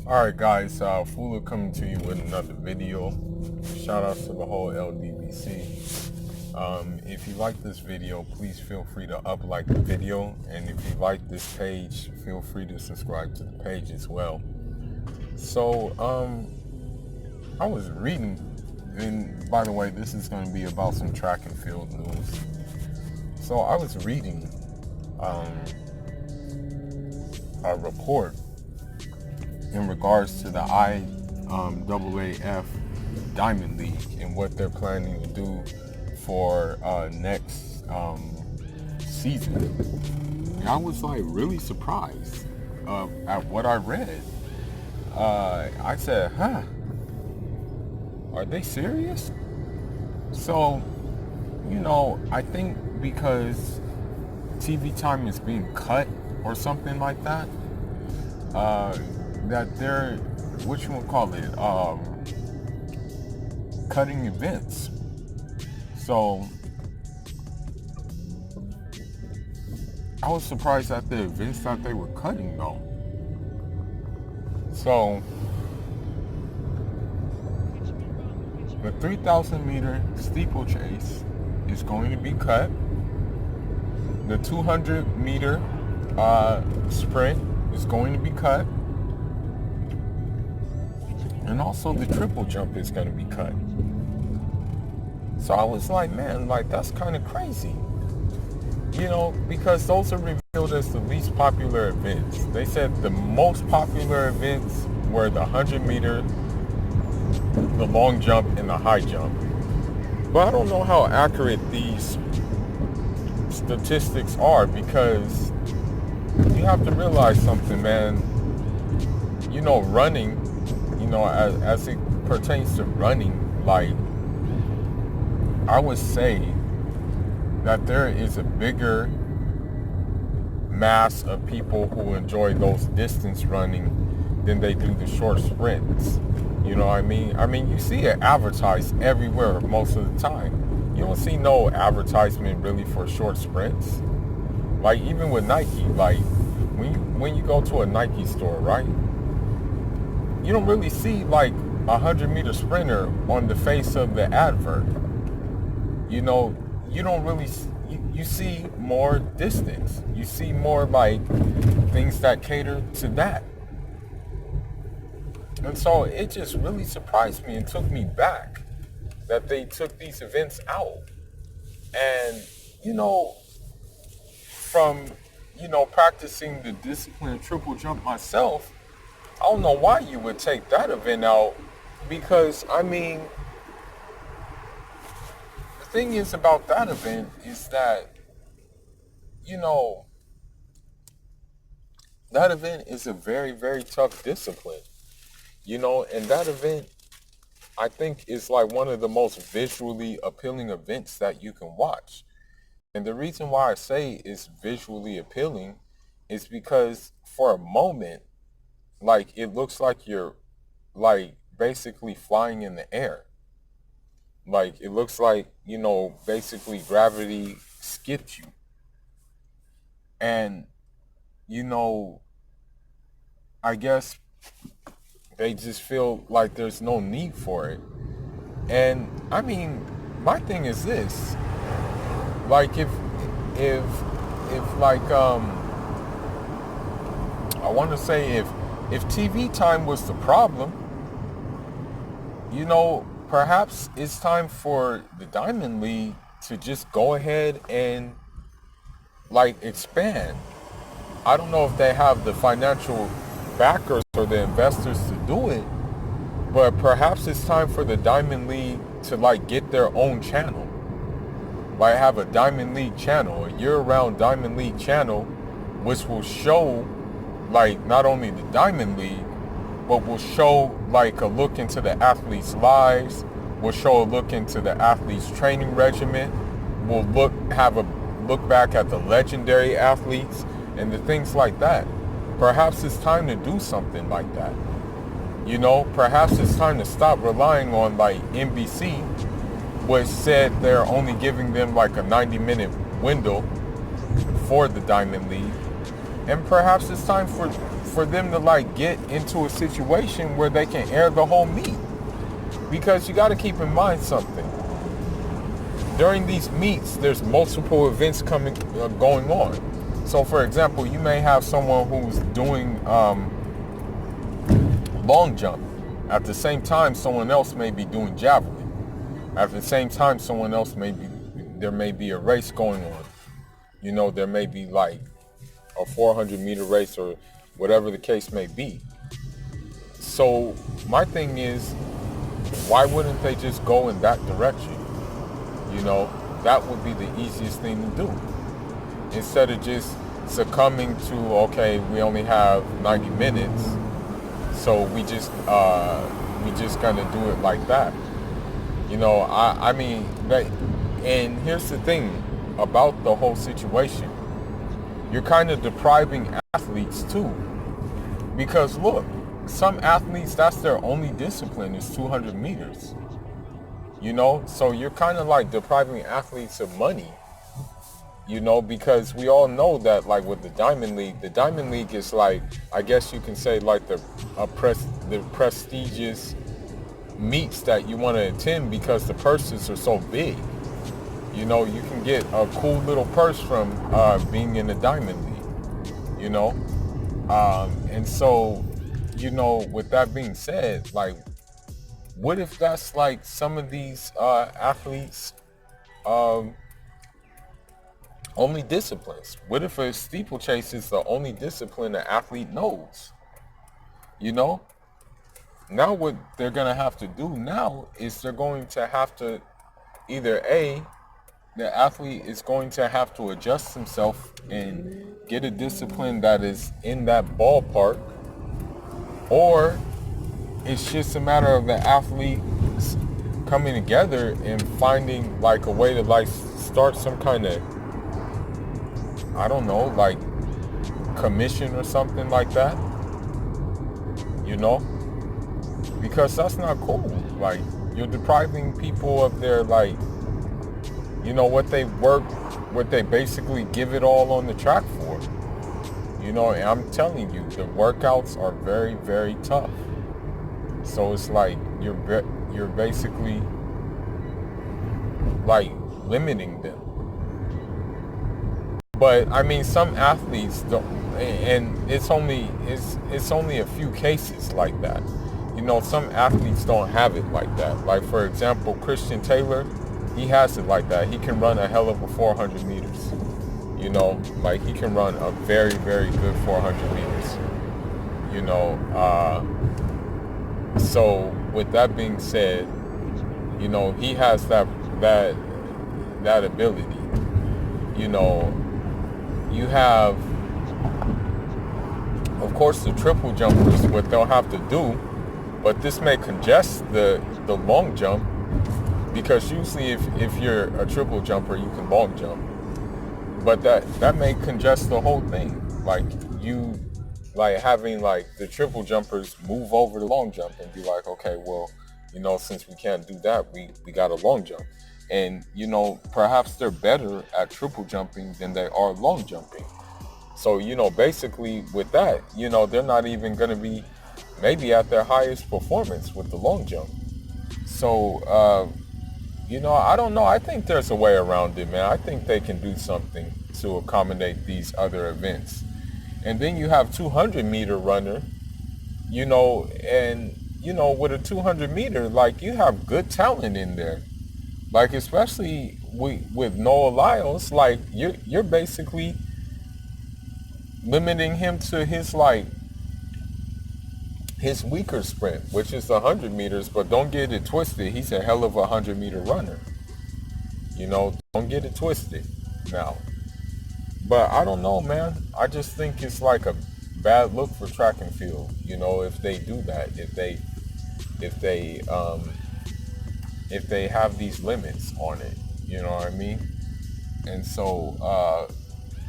Alright guys, Fula coming to you with another video. Shout out to the whole LDBC. If you like this video, please feel free to like the video. And if you like this page, feel free to subscribe to the page as well. So, I was reading, and by the way, this is going to be about some track and field news. So I was reading a report in regards to the IAAF Diamond League and what they're planning to do for next season. And I was like really surprised at what I read. I said, are they serious? So, I think because TV time is being cut or something like that, that they're, cutting events. So I was surprised at the events that they were cutting though. So the 3,000 meter steeplechase is going to be cut. The 200 meter sprint is going to be cut. And also the triple jump is going to be cut. So I was like, man, that's kind of crazy. Because those are revealed as the least popular events. They said the most popular events were the 100 meter, the long jump, and the high jump. But I don't know how accurate these statistics are, because you have to realize something, man. Running, as it pertains to running, I would say that there is a bigger mass of people who enjoy those distance running than they do the short sprints. You know what I mean? You see it advertised everywhere most of the time. You don't see no advertisement really for short sprints. Even with Nike, when you go to a Nike store, right? You don't really see a 100-meter sprinter on the face of the advert. You don't really, you see more distance. You see more things that cater to that. And so it just really surprised me and took me back that they took these events out. And, from, practicing the discipline triple jump myself, I don't know why you would take that event out, because, the thing is about that event is that, that event is a very, very tough discipline, and that event, I think, is one of the most visually appealing events that you can watch. And the reason why I say it's visually appealing is because for a moment, it looks like you're basically flying in the air. It looks like, basically gravity skipped you. And, I guess they just feel like there's no need for it. And my thing is this, I want to say if TV time was the problem, perhaps it's time for the Diamond League to just go ahead and expand. I don't know if they have the financial backers or the investors to do it, but perhaps it's time for the Diamond League to get their own channel. Have a Diamond League channel, a year-round Diamond League channel, which will show not only the Diamond League, but will show a look into the athletes' lives, will show a look into the athletes' training regimen, will have a look back at the legendary athletes and the things like that. Perhaps it's time to do something like that. Perhaps it's time to stop relying on NBC, which said they're only giving them a 90-minute window for the Diamond League, And perhaps it's time for them to like get into a situation where they can air the whole meet. Because you got to keep in mind something. During these meets, there's multiple events going on. So for example, you may have someone who's doing long jump. At the same time, someone else may be doing javelin. At the same time, there may be a race going on. You know, there may be like a 400 meter race or whatever the case may be. So my thing is, why wouldn't they just go in that direction? You know, that would be the easiest thing to do. Instead of just succumbing to, okay, we only have 90 minutes. So we just gonna do it like that. You know, I mean, and here's the thing about the whole situation. You're kind of depriving athletes too. Because look, some athletes, that's their only discipline is 200 meters. You know, so you're kind of like depriving athletes of money. You know, because we all know that like with the Diamond League is like, I guess you can say like the prestigious meets that you want to attend because the purses are so big. You know, you can get a cool little purse from being in the Diamond League, you know? And so, you know, with that being said, like, what if that's like some of these athletes' only disciplines? What if a steeplechase is the only discipline an athlete knows? You know? Now what they're going to have to do now is they're going to have to either the athlete is going to have to adjust himself and get a discipline that is in that ballpark, or it's just a matter of the athletes coming together and finding like a way to like start some kind of, I don't know, like commission or something like that, you know, because that's not cool. Like, you're depriving people of their, like, you know, what they basically give it all on the track for. You know, and I'm telling you, the workouts are very, very tough. So it's like you're basically like limiting them. But I mean, some athletes don't, and it's only a few cases like that. You know, some athletes don't have it like that. Like, for example, Christian Taylor, he has it like that. He can run a hell of a 400 meters. You know, like he can run a very, very good 400 meters. You know, so with that being said, you know, he has that ability. You know, you have, of course, the triple jumpers, what they'll have to do, but this may congest the long jump, because usually if you're a triple jumper, you can long jump. But that may congest the whole thing. Like, you, like, having, like, the triple jumpers move over the long jump and be like, okay, well, you know, since we can't do that, we got a long jump. And, you know, perhaps they're better at triple jumping than they are long jumping. So, you know, basically with that, you know, they're not even going to be maybe at their highest performance with the long jump. So, you know, I don't know. I think there's a way around it, man. I think they can do something to accommodate these other events. And then you have 200 meter runner, you know, and, you know, with a 200 meter, like, you have good talent in there. Like, especially with Noah Lyles, like, you're basically limiting him to his, like, his weaker sprint, which is 100 meters, but don't get it twisted. He's a hell of a 100 meter runner. You know, don't get it twisted now. But I don't know, man. I just think it's like a bad look for track and field, you know, if they do that, if they have these limits on it, you know what I mean? And so,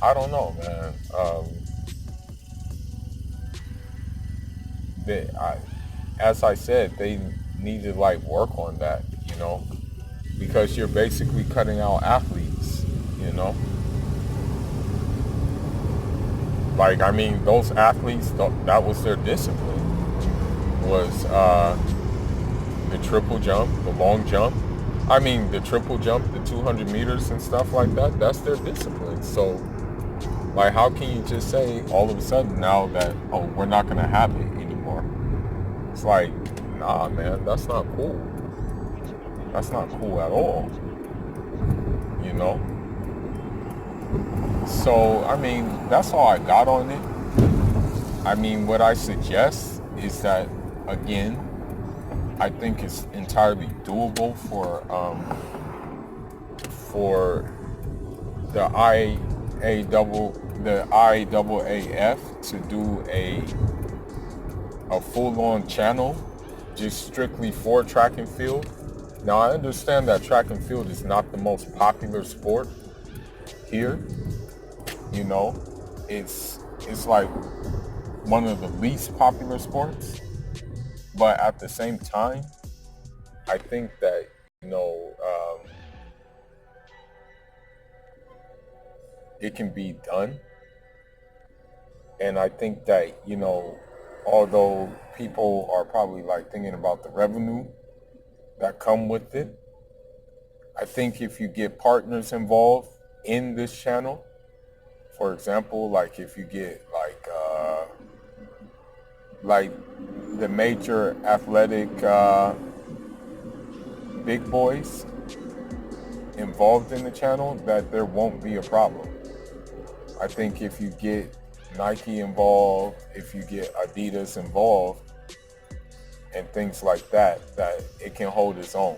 I don't know, man. As I said, they need to like work on that, you know, because you're basically cutting out athletes, you know. Like, I mean, those athletes, that was their discipline, was the triple jump, the long jump. I mean, the triple jump, the 200 meters and stuff like that, that's their discipline. So, like, how can you just say all of a sudden now that, oh, we're not going to have it anymore? It's like, nah, man, that's not cool. That's not cool at all. You know? So, I mean, that's all I got on it. I mean, what I suggest is that, again, I think it's entirely doable for the IAAF to do a full-on channel just strictly for track and field. Now, I understand that track and field is not the most popular sport here. You know, it's like one of the least popular sports. But at the same time, I think that, it can be done. And I think that, although people are probably like thinking about the revenue that come with it, I think if you get partners involved in this channel, for example, like if you get like the major athletic big boys involved in the channel, that there won't be a problem. I think if you get Nike involved, if you get Adidas involved, and things like that, that it can hold its own.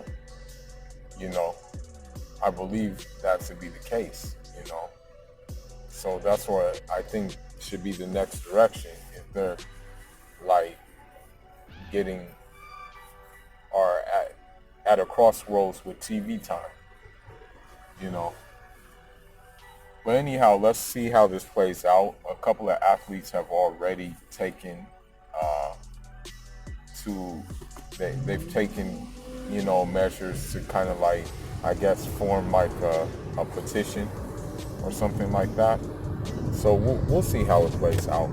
I believe that to be the case, So that's what I think should be the next direction. If they're like getting or at a crossroads with TV time, But anyhow, let's see how this plays out. A couple of athletes have already taken they've taken, measures to kind of like, I guess, form like a petition or something like that. So we'll see how it plays out,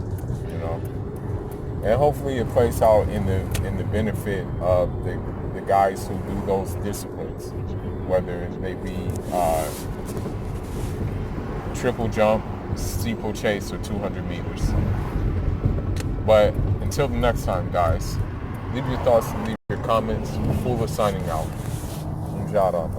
and hopefully it plays out in the benefit of the guys who do those disciplines, whether they be triple jump, steeplechase, or 200 meters. But until the next time, guys, leave your thoughts and leave your comments. Fula signing out. Njada.